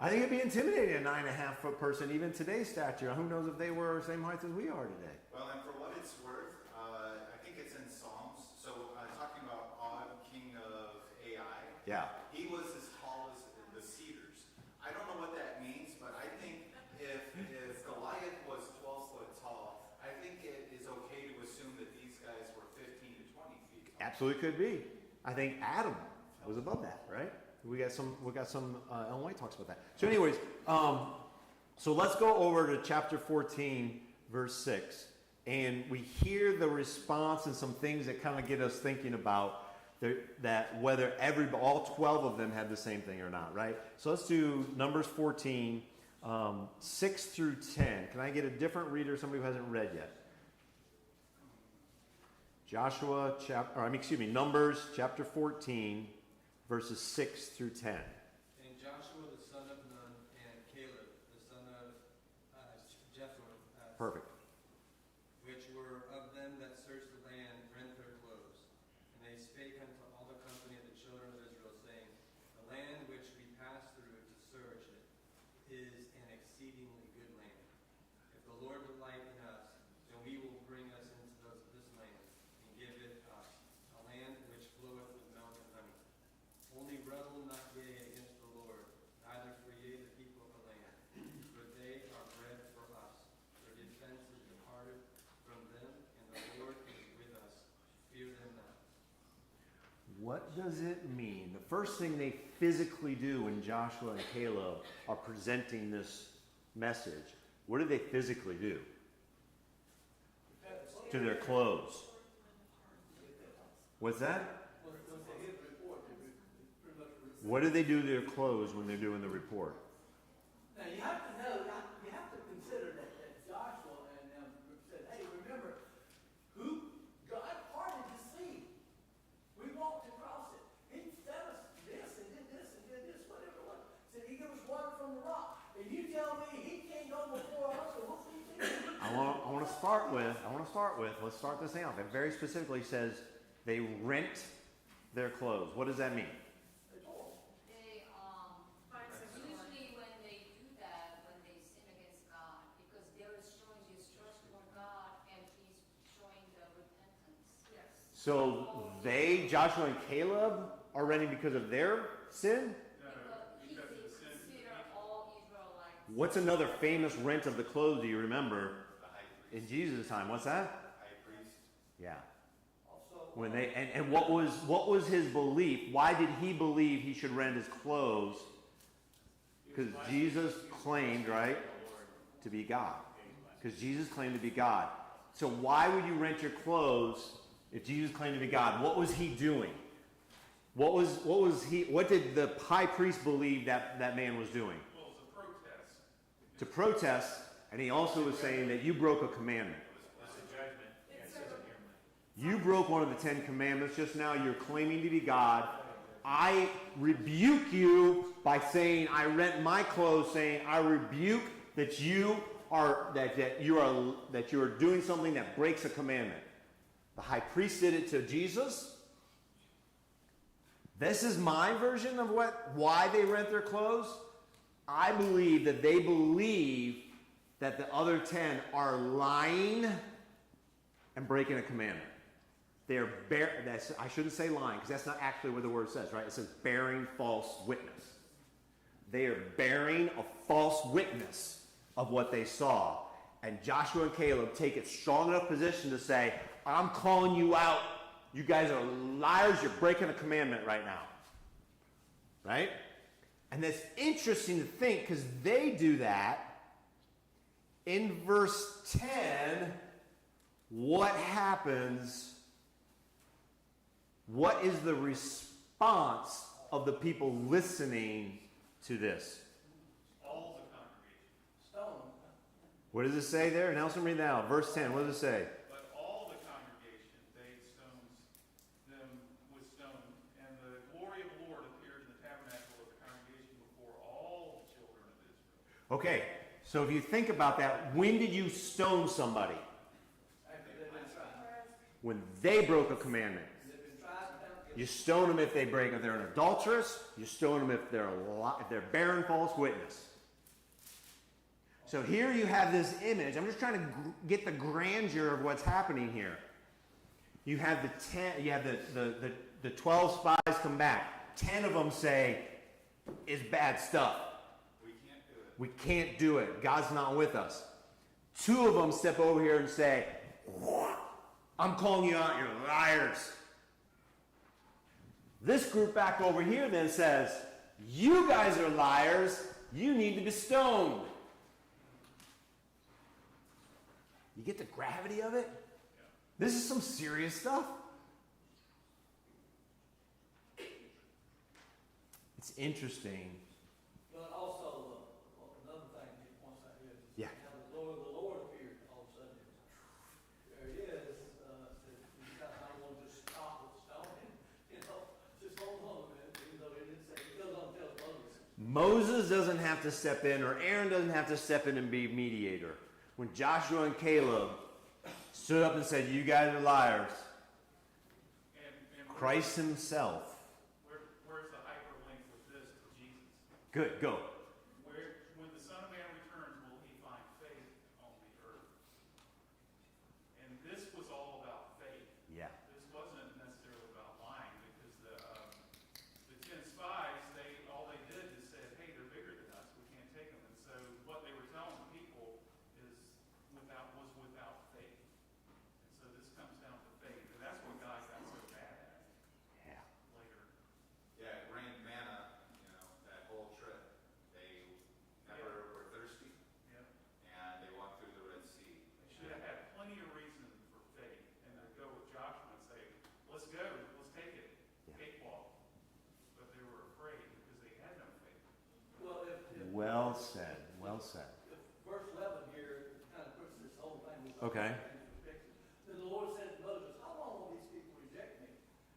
I think it'd be intimidating, a 9.5-foot person, even today's stature. Who knows if they were the same height as we are today? Well, and for what it's worth, I think it's in Psalms. So talking about Og, king of Ai, Yeah. he was as tall as the cedars. I don't know what that means, but I think if Goliath was 12 foot tall, I think it is okay to assume that these guys were 15 to 20 feet tall. Absolutely could be. I think Adam was above that, right? We got some. Ellen White talks about that. So, anyways, so let's go over to chapter 14, verse 6, and we hear the response and some things that kind of get us thinking about that whether all 12 of them had the same thing or not, right? So let's do Numbers 14, 6 through 10. Can I get a different reader, somebody who hasn't read yet? Numbers chapter 14, verses 6 through 10. And Joshua the son of Nun and Caleb the son of Jephunneh, Perfect. which were of them that searched the land, rent their clothes. And they spake unto all the company of the children of Israel, saying, the land which we passed through to search it is an exceedingly good land. If the Lord delight in us, then we will bring us into this land, and give it us, a land which floweth with milk and honey. Only rebel not ye against the Lord, neither for ye the people of the land, for they are bread for us. Their defense What does it mean? The first thing they physically do when Joshua and Caleb are presenting this message, what do they physically do to their clothes? What's that? What do they do to their clothes when they're doing the report? Now you have to know, you have to consider that Joshua and them said, hey, remember, who God parted the sea. We walked across it. He fed us this and did this and did this, whatever it was. Said he gave us water from the rock. And you tell me he can't go before us, or what we think? I want to start with, let's start this out. It very specifically says they rent their clothes. What does that mean? They, usually when they do that, when they sin against God, because they're showing distrust for God and He's showing the repentance. Yes. So they, Joshua and Caleb, are renting because of their sin? Because they consider all Israelites. What's another famous rent of the clothes do you remember The high priest. in Jesus' time? What's that? High priest. Yeah. Also, When they and what was his belief? Why did he believe he should rent his clothes? Because Jesus claimed, right, to be God. Because Jesus claimed to be God. So why would you rent your clothes if Jesus claimed to be God? What was he doing? What did the high priest believe that man was doing? Well, it's a protest. To protest, and he also was saying that you broke a commandment. It's a judgment. It's It says a- it here. You broke one of the 10 Commandments just now. You're claiming to be God. I rebuke you by saying, I rent my clothes, saying, I rebuke that you are doing something that breaks a commandment. The high priest did it to Jesus. This is my version of why they rent their clothes. I believe that they believe that the other 10 are lying and breaking a commandment. They're I shouldn't say lying, because that's not actually what the word says, right? It says bearing false witness. They are bearing a false witness of what they saw. And Joshua and Caleb take a strong enough position to say, I'm calling you out. You guys are liars. You're breaking a commandment right now. Right? And that's interesting to think, because they do that. In verse 10, what happens? What is the response of the people listening to this? All the congregation. stone. What does it say there? Nelson, read that out. Verse 10, what does it say? But all the congregation, they stones them with stone. And the glory of the Lord appeared in the tabernacle of the congregation before all the children of Israel. Okay, so if you think about that, when did you stone somebody? After they've been tried. When they broke a commandment. They've been tried and found guilty. You stone them if they break, if they're an adulteress. You stone them if they're bearing false witness. So here you have this image. I'm just trying to get the grandeur of what's happening here. You have the 12 spies come back. 10 of them say, it's bad stuff. We can't do it. We can't do it. God's not with us. 2 of them step over here and say, I'm calling you out, you're liars. This group back over here then says, you guys are liars. You need to be stoned. You get the gravity of it? This is some serious stuff. It's interesting. But also, another thing he points out here is Yeah. how the Lord appeared all of a sudden. There he is. I don't want to just stop with stoning. Just hold on a minute, even though he didn't say, he goes on to tell Moses. Moses doesn't have to step in, or Aaron doesn't have to step in and be mediator. When Joshua and Caleb stood up and said, you guys are liars, And Christ himself. where's the hyperlink with this to Jesus? Good, go. When the Son of Man returns, will he find faith on the earth? And this was all about faith. Yeah. This wasn't necessarily about lying, because the 10 spies, all they did is said, hey, they're bigger than us, we can't take them. And so what they were telling the people was without faith. And so this comes down to faith, and that's what God got so mad at. Yeah. Well said. Well said. Verse 11 here kind of puts this whole thing. Okay. In perspective. Then the Lord said to Moses, how long will these people reject me?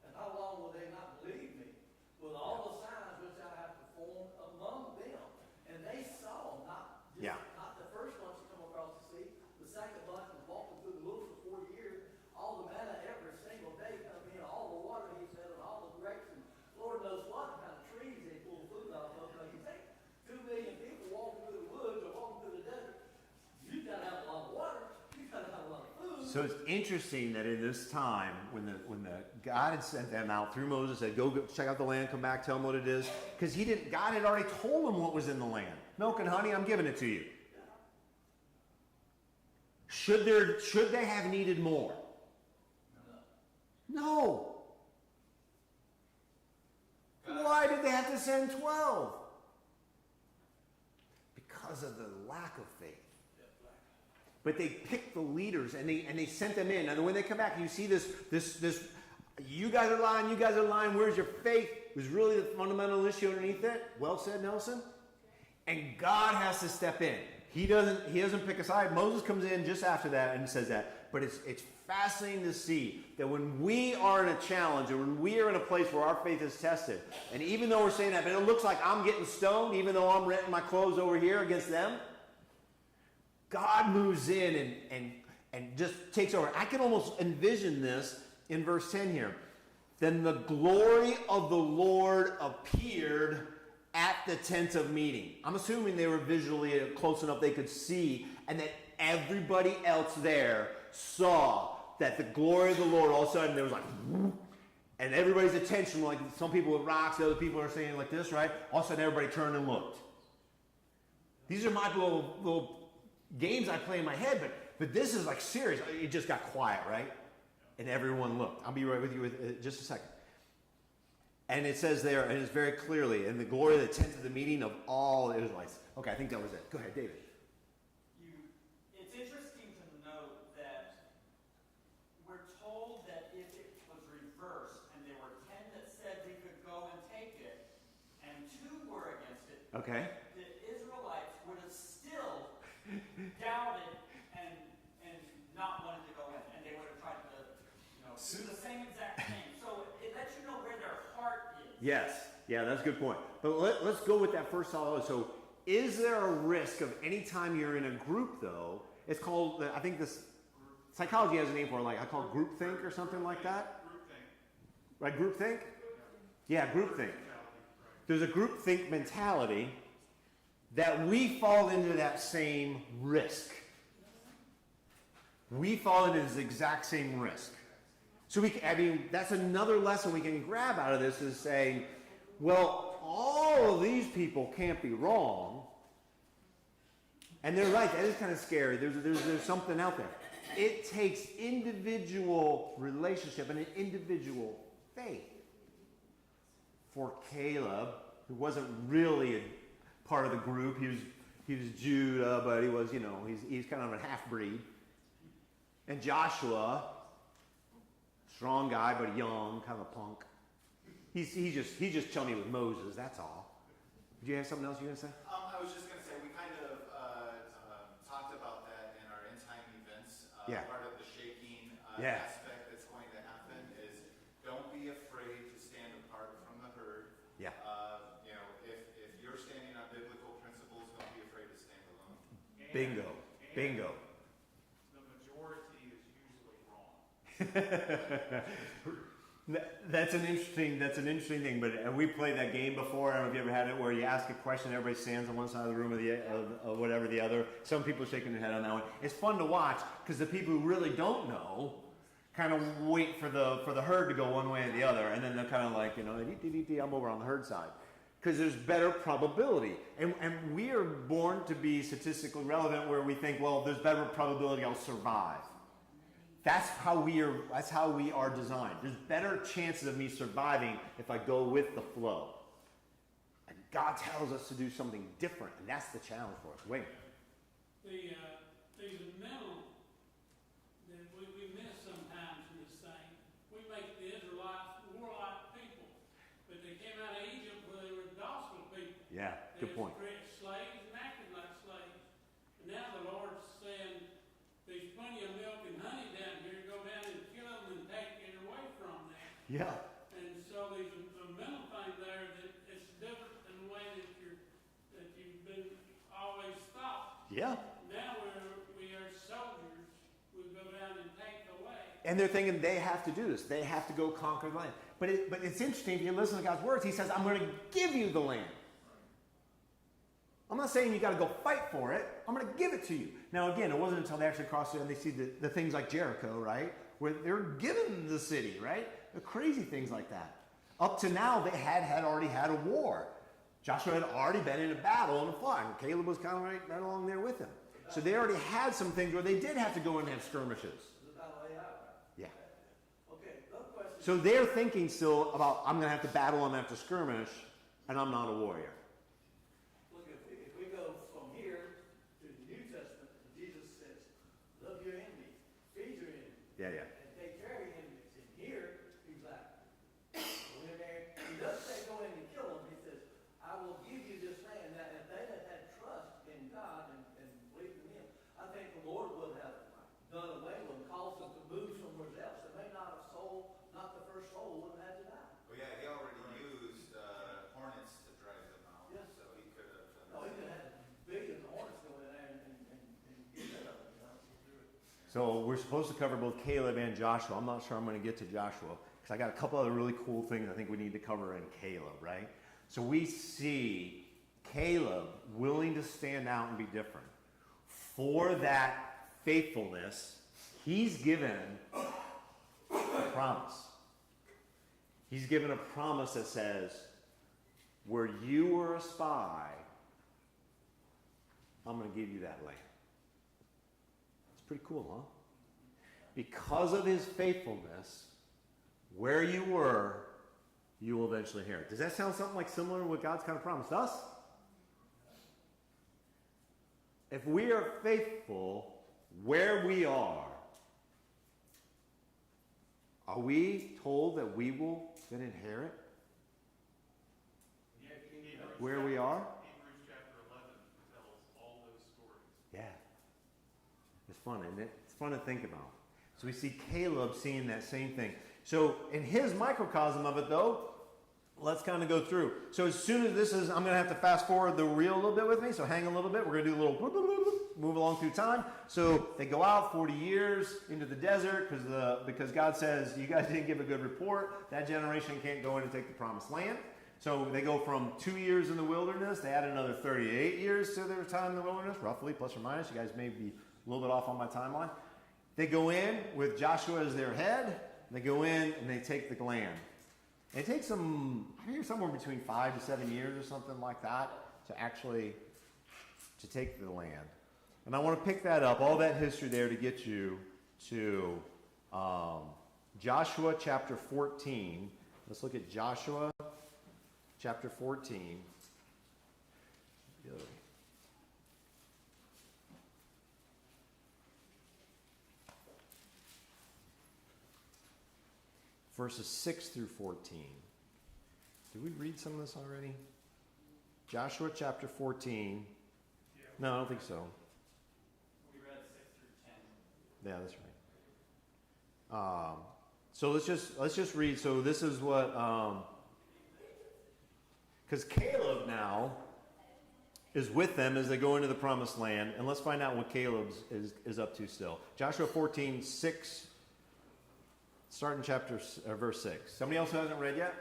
And how long will they not believe me? With all the signs which I have performed among them. And they saw not the first bunch to come across the sea, the second bunch was walking through the wilderness for 40 years, all the manna every single day coming in, all the water he said, and all the grapes, and Lord knows what kind of trees they pull food off of. But you take 2 million people walking through the woods or walking through the desert, you gotta have a lot of water, you gotta have a lot of food. So it's interesting that in this time, when the God had sent them out through Moses, said, go check out the land, come back, tell them what it is, because God had already told them what was in the land. Milk and honey, I'm giving it to you. Should they have needed more? No. Why did they have to send 12? Because of the lack of faith. But they picked the leaders and they sent them in. And when they come back, you see this, you guys are lying, where's your faith? Was really the fundamental issue underneath it. Well said, Nelson. And God has to step in. He doesn't pick a side. Moses comes in just after that and says that. But it's fascinating to see that when we are in a challenge, or when we are in a place where our faith is tested, and even though we're saying that, but it looks like I'm getting stoned, even though I'm renting my clothes over here against them, God moves in and just takes over. I can almost envision this in verse 10 here. Then the glory of the Lord appeared at the tent of meeting. I'm assuming they were visually close enough they could see, and that everybody else there saw that the glory of the Lord, all of a sudden there was like, whoop, and everybody's attention, like some people with rocks, the other people are saying like this, right? All of a sudden everybody turned and looked. These are my little games I play in my head, but this is like serious. It just got quiet, right? And everyone looked. I'll be right with you with just a second. And it says there, and it's very clearly, in the glory of the tent of the meeting of all the Israelites. Okay, I think that was it. Go ahead, David. It's interesting to note that we're told that if it was reversed, and there were 10 that said we could go and take it, and 2 were against it, Okay. the Israelites would have still doubted and not wanted to go in, and they would have tried to, do the same exact thing. So it lets you know where their heart is. Yes. Yeah, that's a good point. But let's go with that first solid. So is there a risk of any time you're in a group, though, it's called, I think this, psychology has a name for it, like I call it groupthink or something like that? Groupthink. Right, groupthink? Yeah, groupthink. There's a groupthink mentality that we fall into that same risk. We fall into this exact same risk. So that's another lesson we can grab out of this, is saying, well, all of these people can't be wrong. And they're right, that is kind of scary. There's something out there. It takes individual relationship and an individual faith. For Caleb, who wasn't really a part of the group, he was Judah, but he was, he's kind of a half-breed. And Joshua, strong guy, but young, kind of a punk. He's just chummy with Moses, that's all. Do you have something else you were going to say? I was just going to say, we kind of talked about that in our end time events. Yeah. Part of the shaking Yeah. aspect that's going to happen is don't be afraid to stand apart from the herd. Yeah. If you're standing on biblical principles, don't be afraid to stand alone. Bingo. Bingo. The majority is usually wrong. That's an interesting thing. But we played that game before. I don't know if you ever had it, where you ask a question, everybody stands on one side of the room or whatever the other. Some people are shaking their head on that one. It's fun to watch because the people who really don't know kind of wait for the herd to go one way or the other, and then they're kind of like, I'm over on the herd side. Because there's better probability. And we are born to be statistically relevant, where we think, well, there's better probability I'll survive. That's how we are designed. There's better chances of me surviving if I go with the flow. And God tells us to do something different, and that's the challenge for us. Wait. There's a mental that we miss sometimes in this thing. We make the Israelites warlike people, but they came out of Egypt where they were docile people. Yeah, good point. Slaves Yeah. And so there's a mental thing there that it's different than the way that you've been always thought. Yeah. Now we are soldiers. We go down and take away. And they're thinking they have to do this. They have to go conquer the land. But it's interesting, if you listen to God's words, he says, I'm going to give you the land. I'm not saying you got to go fight for it. I'm going to give it to you. Now, again, it wasn't until they actually crossed it and they see the things like Jericho, right? Where they're given the city, right? The crazy things like that. Up to now, they had already had a war. Joshua had already been in a battle and a fight. And Caleb was kind of right along there with him. So they already had some things where they did have to go in and have skirmishes. Is about way out. Yeah. Okay, another question. So they're thinking still about, I'm going to have to battle them after skirmish, and I'm not a warrior. Look, if we go from here to the New Testament, Jesus says, love your enemies, feed your enemies, Yeah, yeah. and take care of your enemies. And here, he's like, go in there. He doesn't say go in and kill them. He says, I will give you this land. Now, if they had trust in God and believed in him, I think the Lord would have done away with them, caused them to move somewhere else. They may not have sold, not the first soul would have had to die. Well, yeah, he already used hornets to drive them out, Yes. so he could have done No, he could have had billions of hornets go in there and get rid of them, you know. So we're supposed to cover both Caleb and Joshua. I'm not sure I'm going to get to Joshua because I got a couple other really cool things I think we need to cover in Caleb, right? So we see Caleb willing to stand out and be different. For that faithfulness, he's given a promise. He's given a promise that says, where you were a spy, I'm going to give you that land. It's pretty cool, huh? Because of his faithfulness, where you were, you will eventually inherit. Does that sound something like similar to what God's kind of promised us? If we are faithful where we are we told that we will then inherit where we are? Hebrews chapter 11 tells all those stories. Yeah. It's fun, isn't it? It's fun to think about. So we see Caleb seeing that same thing. So in his microcosm of it, though, let's kind of go through. So as soon as this is, I'm going to have to fast forward the reel a little bit with me. So hang a little bit. We're going to do a little move along through time. So they go out 40 years into the desert because God says, you guys didn't give a good report. That generation can't go in and take the promised land. So they go from 2 years in the wilderness. They add another 38 years to their time in the wilderness, roughly, plus or minus. You guys may be a little bit off on my timeline. They go in with Joshua as their head. They go in and they take the land. It takes them, I think, somewhere between 5 to 7 years or something like that to take the land. And I want to pick that up, all that history there, to get you to Joshua chapter 14. Let's look at Joshua chapter 14. Verses 6 through 14. Did we read some of this already? Joshua chapter 14. No, I don't think so. We read 6 through 10. Yeah, that's right. So let's just read. So this is what, because Caleb now is with them as they go into the promised land, and let's find out what Caleb is up to still. Joshua 14, 6, starting verse 6. Somebody else who hasn't read yet?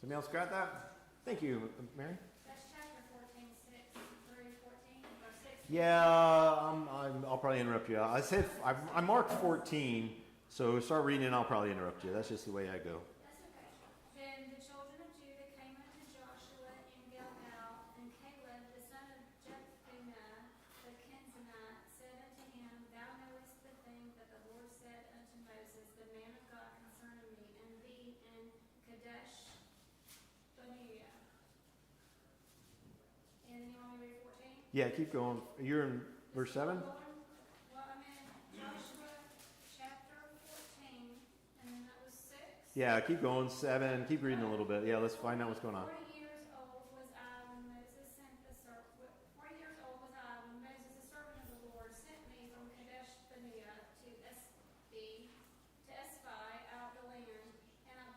Somebody else got that? Thank you, Mary. That's chapter 14, 6 through 14, or 6. Yeah, I'll probably interrupt you. I marked 14, so start reading and I'll probably interrupt you. That's just the way I go. That's okay. Then the children of Judah came unto Joshua in Gilgal, and Caleb the son of Jephunneh the Kenizzite said unto him, Thou knowest the thing that the Lord said unto Moses, the man of God, concerning me and thee in Kadesh Barnea. And then you want me to read 14? Yeah, keep going. You're in verse 7? Well, I'm in Joshua chapter 14, and then that was 6. Yeah, keep going. 7. Keep reading a little bit. Yeah, let's find out what's going on. 40 years old was I when Moses sent the servant. 40 years old was I when Moses, the servant of the Lord, sent me from Kadesh Barnea to espy out the land. And I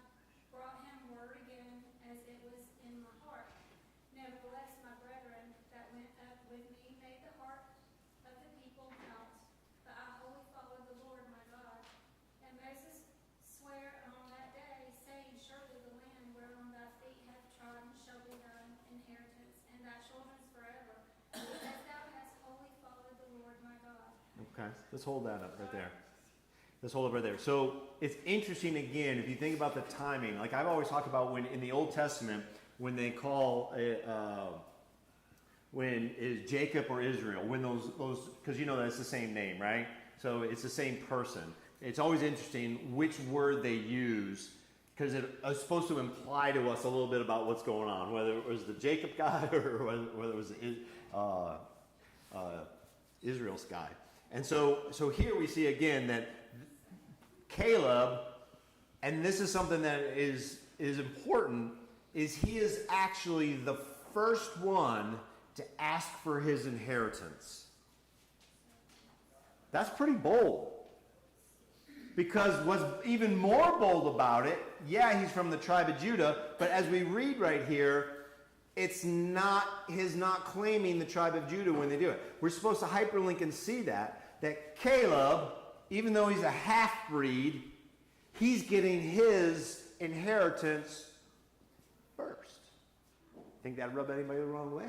Okay, let's hold that up right there. Let's hold it right there. So it's interesting again, if you think about the timing, like I've always talked about when in the Old Testament, when they call it, when is Jacob or Israel, when those, because you know that's the same name, right? So it's the same person. It's always interesting which word they use, because it is supposed to imply to us a little bit about what's going on, whether it was the Jacob guy or whether it was Israel's guy. And so here we see again that Caleb, and this is something that is important, is he is actually the first one to ask for his inheritance. That's pretty bold. Because what's even more bold about it, yeah, he's from the tribe of Judah, but as we read right here, it's not, he's not claiming the tribe of Judah when they do it. We're supposed to hyperlink and see that Caleb, even though he's a half-breed, he's getting his inheritance first. Think that rubbed anybody the wrong way?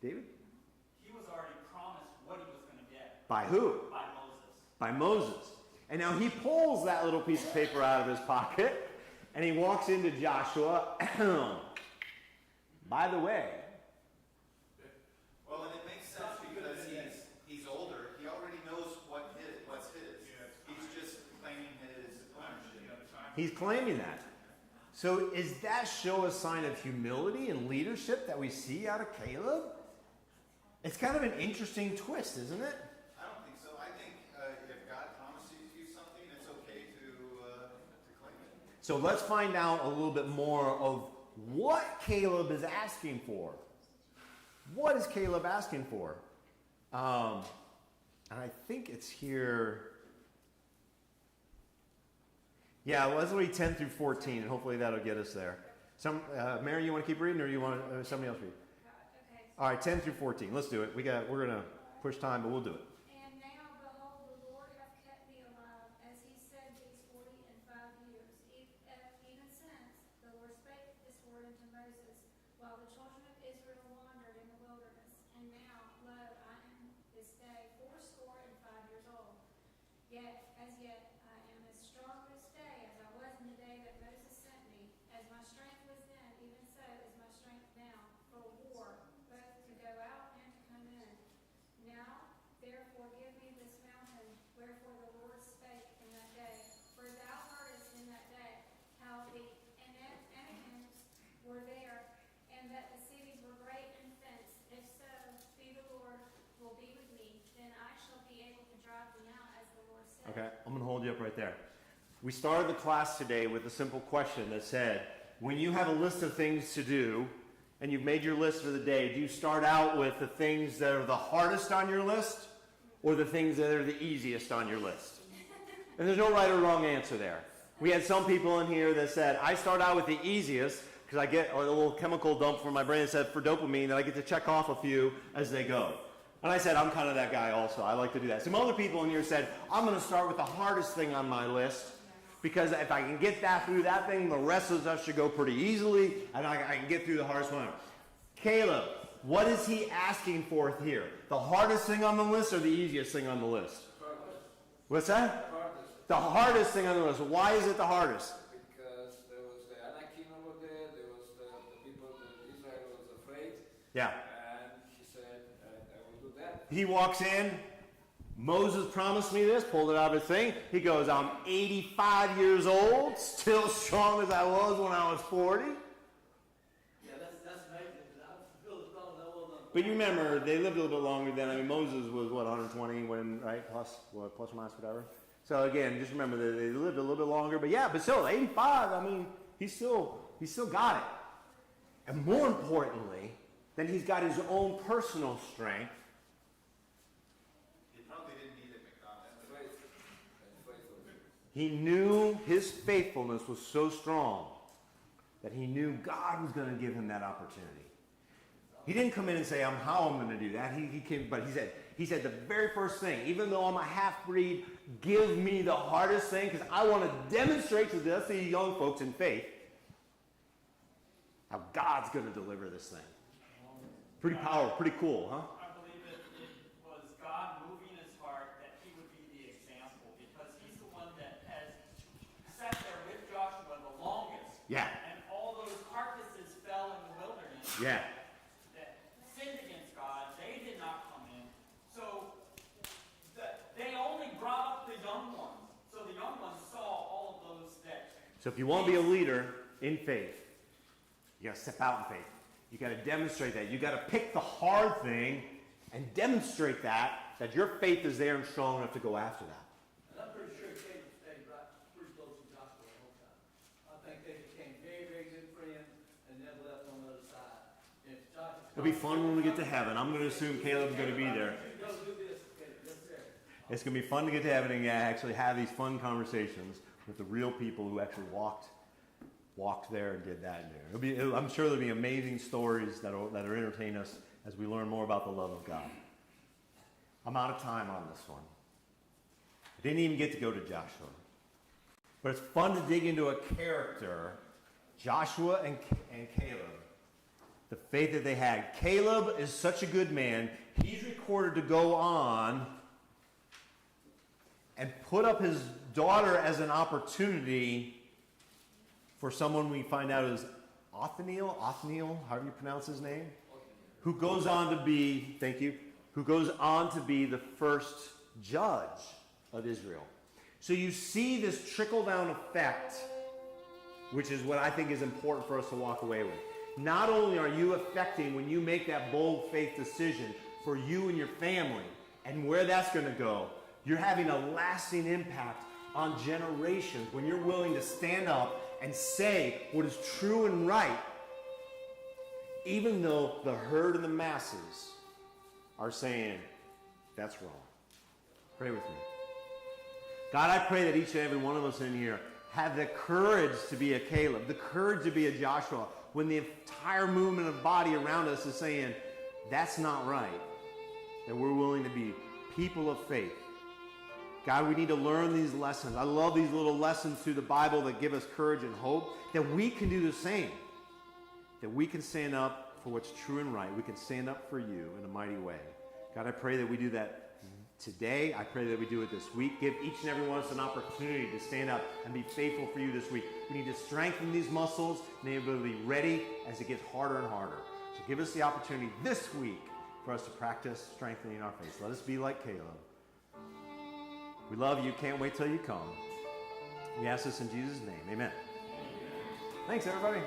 David? He was already promised what he was going to get. By who? By Moses. By Moses. And now he pulls that little piece of paper out of his pocket, and he walks into Joshua. By the way. Well, and it makes sense because he's older. He already knows what's his. He's just claiming his ownership. He's claiming that. So is that show a sign of humility and leadership that we see out of Caleb? It's kind of an interesting twist, isn't it? I don't think so. I think if God promises you something, it's okay to claim it. So let's find out a little bit more of what Caleb is asking for. What is Caleb asking for? And I think it's here. Yeah, well, let's read 10 through 14, and hopefully that'll get us there. Mary, you want to keep reading, or you want somebody else read? Okay. All right, 10 through 14. Let's do it. We're going to push time, but we'll do it. And now, behold, the Lord hath kept me alive, as he said these 45 years. Even since the Lord spake this word unto Moses, while the children of Israel wandered in the wilderness. And now, lo, I am this day 85 years old. Yet I am as strong this day as I was in the day that Moses sent me. As my strength was then, even so is my strength now, for war, both to go out and to come in. Now, therefore, give me this mountain, wherefore the Lord spake in that day. For thou heardest in that day how the Anakims were there, and that the cities were great and fenced. If so, be the Lord will be with me, then I shall be able to drive them out, as the Lord said. Okay, I'm going to hold you up right there. We started the class today with a simple question that said, when you have a list of things to do, and you've made your list for the day, do you start out with the things that are the hardest on your list, or the things that are the easiest on your list? And there's no right or wrong answer there. We had some people in here that said, I start out with the easiest, because I get a little chemical dump from my brain that said for dopamine, that I get to check off a few as they go. And I said, I'm kind of that guy also. I like to do that. Some other people in here said, I'm going to start with the hardest thing on my list, because if I can get that through that thing, the rest of stuff should go pretty easily, and I can get through the hardest one. Caleb, what is he asking for here? The hardest thing on the list or the easiest thing on the list? What's that? The hardest thing on the list. Why is it the hardest? Because there was the Anakim over there was the people that Israel was afraid. Yeah. And he said, I will do that. He walks in. Moses promised me this, pulled it out of his thing. He goes, I'm 85 years old, still strong as I was when I was 40. Yeah, that's amazing, because I was still as strong as I was on. But you remember, they lived a little bit longer than, Moses was, 120 when, right, plus or minus whatever. So again, just remember that they lived a little bit longer, but still, 85, he still got it. And more importantly, then he's got his own personal strength. He knew his faithfulness was so strong that he knew God was going to give him that opportunity. He didn't come in and say, how I'm going to do that. He came, but he said the very first thing, even though I'm a half-breed, give me the hardest thing, because I want to demonstrate to the rest of you young folks in faith how God's going to deliver this thing. Pretty powerful, pretty cool, huh? I believe it was God moving his heart Yeah. And all those carcasses fell in the wilderness. Yeah. That sinned against God. They did not come in. So they only brought up the young ones. So the young ones saw all of those that. So if you want to be a leader in faith, you got to step out in faith. You got to demonstrate that. You got to pick the hard thing and demonstrate that your faith is there and strong enough to go after that. And I'm pretty sure Caleb stayed right pretty close to Joshua the whole time. I think they became very, very good friends and never left on the other side. If Joshua, It'll be fun when we get to heaven. I'm going to assume Caleb's going to be there. Go do this, Caleb. Yes, sir. It's going to be fun to get to heaven and actually have these fun conversations with the real people who actually walked there and did that there. I'm sure there'll be amazing stories that'll entertain us as we learn more about the love of God. I'm out of time on this one. I didn't even get to go to Joshua. But it's fun to dig into a character, Joshua and Caleb, the faith that they had. Caleb is such a good man. He's recorded to go on and put up his daughter as an opportunity for someone we find out is Othniel, however you pronounce his name, who goes on to be, the first judge of Israel. So you see this trickle-down effect, which is what I think is important for us to walk away with. Not only are you affecting when you make that bold faith decision for you and your family and where that's going to go, you're having a lasting impact on generations when you're willing to stand up and say what is true and right, even though the herd and the masses are saying, that's wrong. Pray with me. God, I pray that each and every one of us in here have the courage to be a Caleb, the courage to be a Joshua, when the entire movement of body around us is saying, that's not right, that we're willing to be people of faith. God, we need to learn these lessons. I love these little lessons through the Bible that give us courage and hope, that we can do the same, that we can stand up for what's true and right. We can stand up for you in a mighty way. God, I pray that we do that today. I pray that we do it this week. Give each and every one of us an opportunity to stand up and be faithful for you this week. We need to strengthen these muscles and be able to be ready as it gets harder and harder. So give us the opportunity this week for us to practice strengthening our faith. Let us be like Caleb. We love you. Can't wait till you come. We ask this in Jesus' name. Amen. Thanks, everybody.